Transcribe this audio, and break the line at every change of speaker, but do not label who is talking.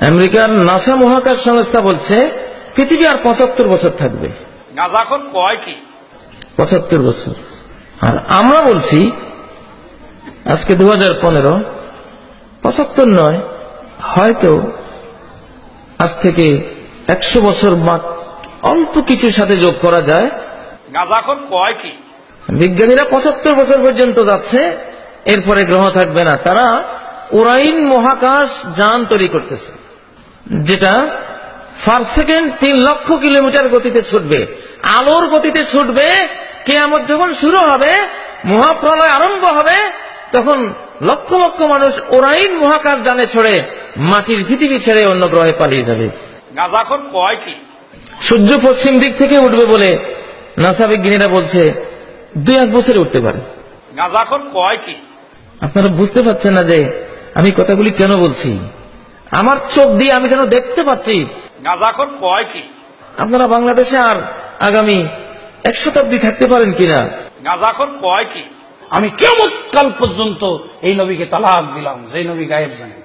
আমেরিকার নাসা মহাকাশ সংস্থা বলছে পৃথিবী আর ৭৫ বছর থাকবে।
গাজাখন কয় কি
৭৫ বছর। আর আমরা বলছি আজকে 2015, ৭৫ নয়, হয়তো আজ থেকে 100 বছর বা অল্প কিছুর সাথে যোগ করা যায়।
গাজাখন কয় কি
বিজ্ঞানীরা ৭৫ বছর পর্যন্ত যাচ্ছে, এরপরে গ্রহ থাকবে না। তারা ওরাইন মহাকাশ যান তৈরি করতেছে, যেটা পার সেকেন্ড 3 লক্ষ কিলোমিটার গতিতে ছুটবে, আলোর গতিতে ছুটবে। কিয়ামত যখন শুরু হবে, মহাপ্রলয় আরম্ভ হবে, তখন লক্ষ লক্ষ মানুষ ওরাইন মহাকাশ যানে ছড়ে মাটির পৃথিবী ছেড়ে অন্য গ্রহে পালিয়ে যাবে।
গাজাখন কয় কি
সূর্য পশ্চিম দিক থেকে উঠবে বলে নাসা বিজ্ঞানীরা বলছে 2-1 বছরে উঠতে পারে।
গাজাখন কয় কি
আপনারা বুঝতে পারছেন না যে আমি কথাগুলি কেন বলছি? আমার চোখ দিয়ে আমি কেন দেখতে পাচ্ছি।
গাজাখন কয় কি
আপনারা বাংলাদেশে আর আগামী 1 শতাব্দী থাকতে পারেন কিনা?
গাজাখন কয় কি
আমি কিয়ামত কাল পর্যন্ত এই নবীকে তালাক দিলাম, যে নবী গায়েব জানে।